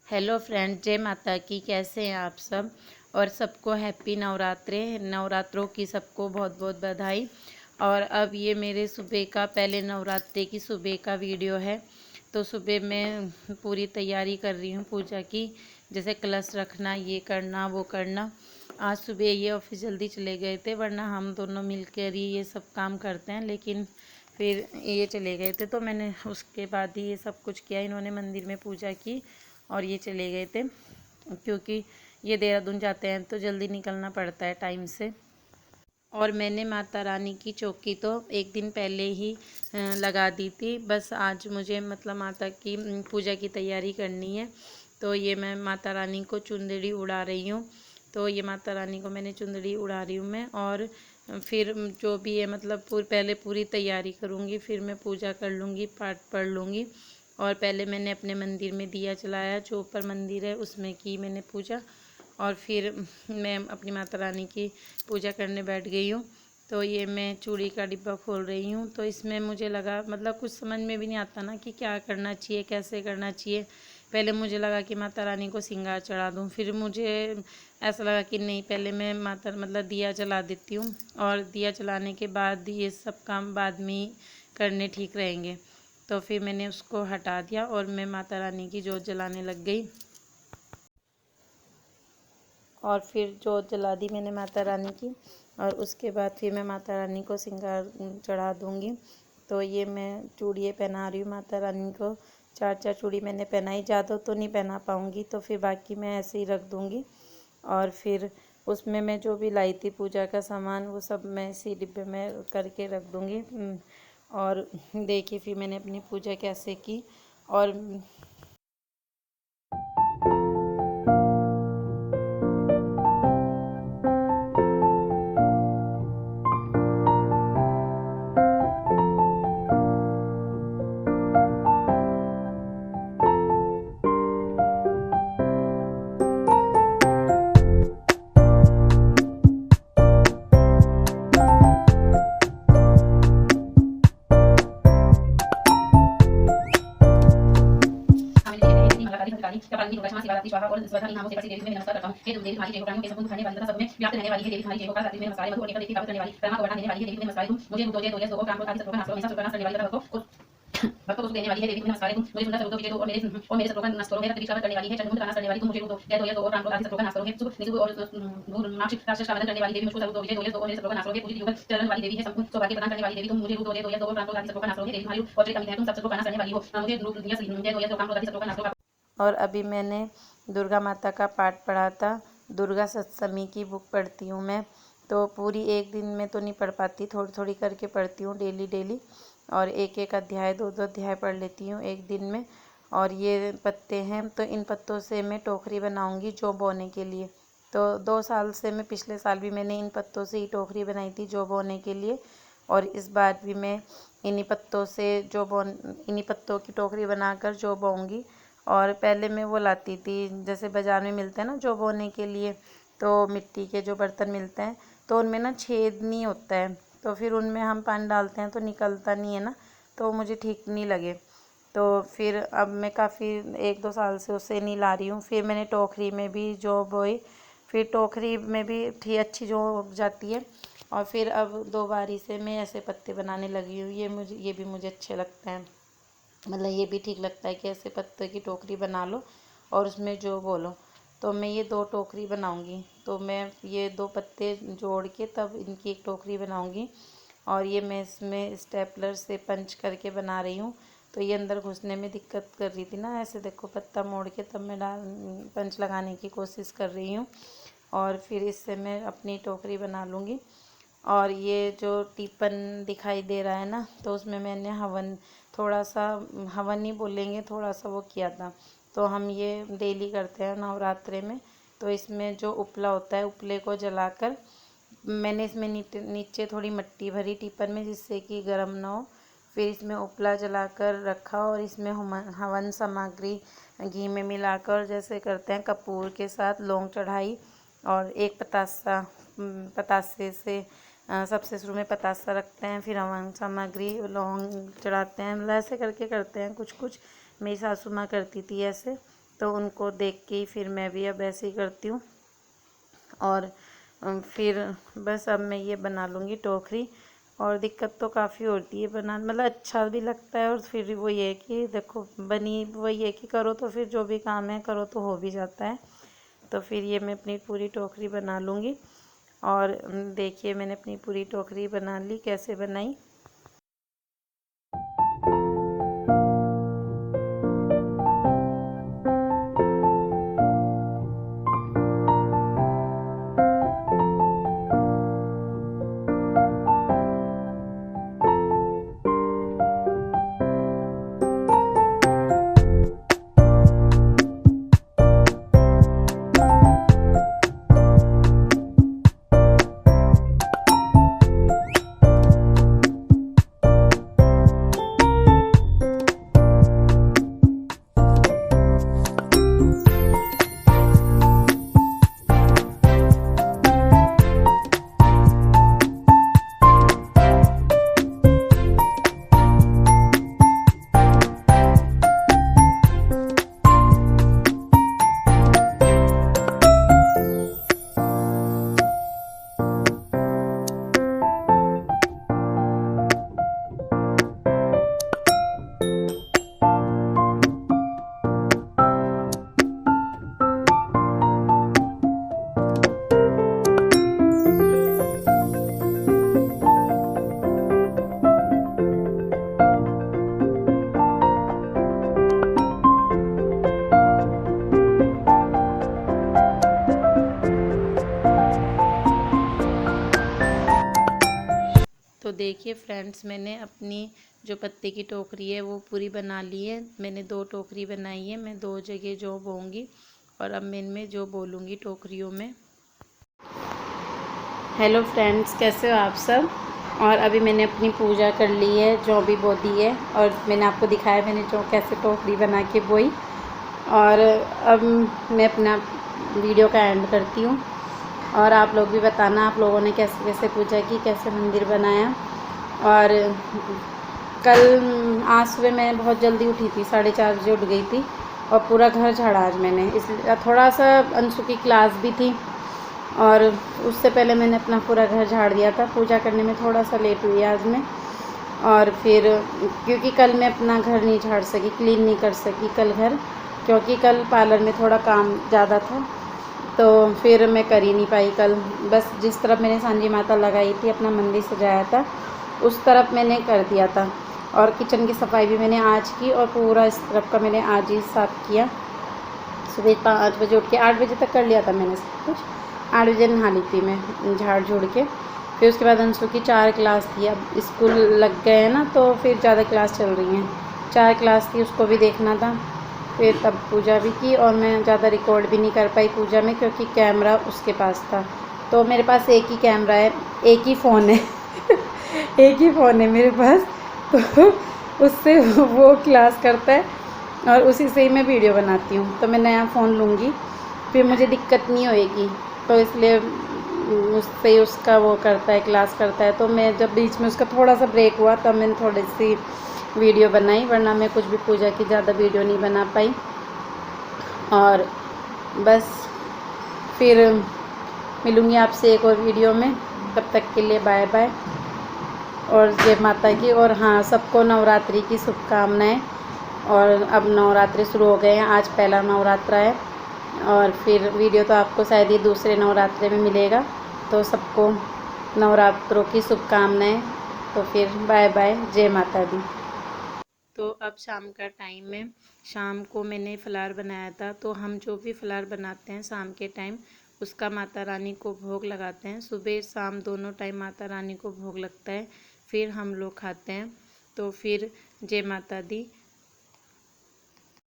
Hello friend, जय माता की। कैसे हैं आप सब? और सबको हैप्पी नवरात्रे। नवरात्रों की सबको बहुत बहुत बधाई। और अब ये मेरे सुबह का, पहले नवरात्रे की सुबह का वीडियो है। तो सुबह मैं पूरी तैयारी कर रही हूँ पूजा की, जैसे कलश रखना, ये करना वो करना। आज सुबह ये ऑफिस जल्दी चले गए थे, वरना हम दोनों मिलकर ही ये सब काम करते हैं, लेकिन फिर ये चले गए थे तो मैंने उसके बाद ही ये सब कुछ किया। इन्होंने मंदिर में पूजा की और ये चले गए थे, क्योंकि ये देहरादून जाते हैं तो जल्दी निकलना पड़ता है टाइम से। और मैंने माता रानी की चौकी तो एक दिन पहले ही लगा दी थी। बस आज मुझे मतलब माता की पूजा की तैयारी करनी है। तो ये मैं माता रानी को चुंदड़ी उड़ा रही हूँ। तो ये माता रानी को मैंने चुंदड़ी उड़ा रही हूँ मैं। और फिर जो भी है मतलब पहले पूरी तैयारी करूँगी, फिर मैं पूजा कर लूँगी, पाठ पढ़ लूँगी। और पहले मैंने अपने मंदिर में दिया जलाया, जो ऊपर मंदिर है उसमें की मैंने पूजा। और फिर मैं अपनी माता रानी की पूजा करने बैठ गई हूँ। तो ये मैं चूड़ी का डिब्बा खोल रही हूँ। तो इसमें मुझे लगा, मतलब कुछ समझ में भी नहीं आता ना कि क्या करना चाहिए, कैसे करना चाहिए। पहले मुझे लगा कि माता रानी को सिंगार चढ़ा दूँ, फिर मुझे ऐसा लगा कि नहीं, पहले मैं माता मतलब दिया जला देती हूँ, और दिया जलाने के बाद ये सब काम बाद में ही करने ठीक रहेंगे। तो फिर मैंने उसको हटा दिया और मैं माता रानी की जोत जलाने लग गई। और फिर जोत जला दी मैंने माता रानी की। और उसके बाद फिर मैं माता रानी को सिंगार चढ़ा दूँगी। तो ये मैं चूड़ियाँ पहना रही हूँ माता रानी को। 4 चूड़ी मैंने पहनाई, ज़्यादा तो नहीं पहना पाऊँगी, तो फिर बाकी मैं ऐसे ही रख दूँगी। और फिर उसमें मैं जो भी लाई थी पूजा का सामान, वो सब मैं इसी डिब्बे में करके रख दूँगी। और देखिए फिर मैंने अपनी पूजा कैसे की। और भक्तों को सुख देने वाली है देवी, तुम्हें नमस्कार है। तुम मुझे सुंदर स्वरूप विजय दो और मेरे शत्रुओं का नाश करो। मेरा प्रतिष्ठा करने वाली है, चंद्रमुंड का नाश करने वाली तुम मुझे दो जय दो, और राम आदि शत्रुओं का नाश करोगे। शुभ निशुभ और राक्षस का वध करने वाली देवी, मुझको सर्व विजय दो और मेरे शत्रुओं का नाश करोगे। पूजित युगल चरण वाली देवी है, संपूर्ण सौभाग्य प्रदान करने वाली देवी, तुम मुझे दो जय दो, और राम आदि शत्रुओं का नाश करोगे। देवी तुम्हारी और त्रिक अमित है, तुम सब शत्रुओं का नाश करने वाली हो। मुझे जय दो, राम आदि शत्रुओं का नाश करो। और अभी मैंने दुर्गा माता का पाठ पढ़ा था। दुर्गा सप्तमी की बुक पढ़ती हूँ मैं। तो पूरी एक दिन में तो नहीं पढ़ पाती, थोड़ी थोड़ी करके पढ़ती हूँ डेली डेली। और एक एक अध्याय, दो दो अध्याय पढ़ लेती हूँ एक दिन में। और ये पत्ते हैं, तो इन पत्तों से मैं टोकरी बनाऊँगी जौ बोने के लिए। तो 2 साल से मैं, पिछले साल भी मैंने इन पत्तों से ही टोकरी बनाई थी जौ बोने के लिए। और इस बार भी मैं इन्हीं पत्तों से इन्हीं पत्तों की टोकरी बनाकर जौ बोऊँगी। और पहले मैं वो लाती थी, जैसे बाज़ार में मिलते हैं ना जौ बोने के लिए, तो मिट्टी के जो बर्तन मिलते हैं, तो उनमें ना छेद नहीं होता है। तो फिर उनमें हम पानी डालते हैं तो निकलता नहीं है ना, तो मुझे ठीक नहीं लगे। तो फिर अब मैं काफ़ी 1-2 साल से उसे नहीं ला रही हूँ। फिर मैंने टोकरी में भी जौ बोई, फिर टोकरी में भी ठीक अच्छी जौ उग जाती है। और फिर अब 2 बारी से मैं ऐसे पत्ते बनाने लगी हूँ। ये भी मुझे अच्छे लगते हैं, मतलब ये भी ठीक लगता है कि ऐसे पत्ते की टोकरी बना लो और उसमें जो बोलो। तो मैं ये 2 टोकरी बनाऊंगी, तो मैं ये 2 पत्ते जोड़ के तब इनकी एक टोकरी बनाऊंगी। और ये मैं इसमें स्टेपलर से पंच करके बना रही हूँ। तो ये अंदर घुसने में दिक्कत कर रही थी ना, ऐसे देखो पत्ता मोड़ के तब मैं पंच लगाने की कोशिश कर रही हूँ। और फिर इससे मैं अपनी टोकरी बना लूँगी। और ये जो टिफिन दिखाई दे रहा है ना, तो उसमें मैंने हवन, थोड़ा सा, हवन नहीं बोलेंगे, थोड़ा सा वो किया था। तो हम ये डेली करते हैं नवरात्रे में। तो इसमें जो उपला होता है, उपले को जलाकर मैंने इसमें नीचे थोड़ी मिट्टी भरी टिफिन में, जिससे कि गर्म ना हो। फिर इसमें उपला जलाकर रखा, और इसमें हवन सामग्री घी में मिलाकर, जैसे करते हैं कपूर के साथ, लौंग चढ़ाई। और एक पतासे से सबसे शुरू में पतासा रखते हैं, फिर हवन सामग्री लौंग चढ़ाते हैं। मतलब ऐसे करके करते हैं कुछ कुछ, मेरी सासू माँ करती थी ऐसे। तो उनको देख के ही फिर मैं भी अब ऐसे ही करती हूँ। और फिर बस अब मैं ये बना लूँगी टोकरी। और दिक्कत तो काफ़ी होती है बना, मतलब अच्छा भी लगता है, और फिर वो ये है कि देखो बनी वही है कि करो तो फिर जो भी काम है करो तो हो भी जाता है। तो फिर ये मैं अपनी पूरी टोकरी बना लूँगी। और देखिए मैंने अपनी पूरी टोकरी बना ली, कैसे बनाई। तो देखिए फ्रेंड्स, मैंने अपनी जो पत्ते की टोकरी है वो पूरी बना ली है। मैंने 2 टोकरी बनाई है, मैं 2 जगह जो बोऊंगी और अब मैं इनमें जो बोलूँगी टोकरियों में। हेलो फ्रेंड्स, कैसे हो आप सब। और अभी मैंने अपनी पूजा कर ली है, जो भी बो दी है, और मैंने आपको दिखाया मैंने जो कैसे टोकरी बना के बोई। और अब मैं अपना वीडियो का एंड करती हूँ। और आप लोग भी बताना आप लोगों ने कैसे कैसे पूजा की, कैसे मंदिर बनाया। और कल आज सुबह मैं बहुत जल्दी उठी थी, 4:30 बजे उठ गई थी, और पूरा घर झाड़ा आज मैंने। इसलिए थोड़ा सा अंशु की क्लास भी थी, और उससे पहले मैंने अपना पूरा घर झाड़ दिया था। पूजा करने में थोड़ा सा लेट हुई आज मैं। और फिर क्योंकि कल मैं अपना घर नहीं झाड़ सकी, क्लीन नहीं कर सकी कल घर, क्योंकि कल पार्लर में थोड़ा काम ज़्यादा था, तो फिर मैं कर ही नहीं पाई कल। बस जिस तरफ मैंने सांझी माता लगाई थी, अपना मंदिर सजाया था, उस तरफ मैंने कर दिया था। और किचन की सफाई भी मैंने आज की, और पूरा इस तरफ का मैंने आज ही साफ़ किया। सुबह 5 बजे उठ के 8 बजे तक कर लिया था मैंने सब कुछ। 8 बजे नहा ली थी मैं झाड़ झूड़ के। फिर उसके बाद अंशु की 4 क्लास थी, अब स्कूल लग गए हैं ना, तो फिर ज़्यादा क्लास चल रही हैं। 4 क्लास थी, उसको भी देखना था। फिर तब पूजा भी की, और मैं ज़्यादा रिकॉर्ड भी नहीं कर पाई पूजा में, क्योंकि कैमरा उसके पास था। तो मेरे पास एक ही कैमरा है, एक ही फ़ोन है एक ही फ़ोन है मेरे पास, तो उससे वो क्लास करता है, और उसी से ही मैं वीडियो बनाती हूँ। तो मैं नया फ़ोन लूँगी, फिर मुझे दिक्कत नहीं होएगी, तो इसलिए उससे ही उसका वो करता है, क्लास करता है। तो मैं जब बीच में उसका थोड़ा सा ब्रेक हुआ, तब मैंने थोड़ी सी वीडियो बनाई, वरना मैं कुछ भी पूजा की ज़्यादा वीडियो नहीं बना पाई। और बस फिर मिलूँगी आपसे एक और वीडियो में, तब तक के लिए बाय बाय और जय माता की। और हाँ, सबको नवरात्रि की शुभकामनाएं। और अब नवरात्रि शुरू हो गए हैं, आज पहला नवरात्रा है, और फिर वीडियो तो आपको शायद ही दूसरे नवरात्रे में मिलेगा। तो सबको नवरात्रों की शुभकामनाएं। तो फिर बाय बाय, जय माता दी। तो अब शाम का टाइम है, शाम को मैंने फलार बनाया था। तो हम जो भी फलार बनाते हैं शाम के टाइम, उसका माता रानी को भोग लगाते हैं। सुबह शाम दोनों टाइम माता रानी को भोग लगता है, फिर हम लोग खाते हैं। तो फिर जय माता दी।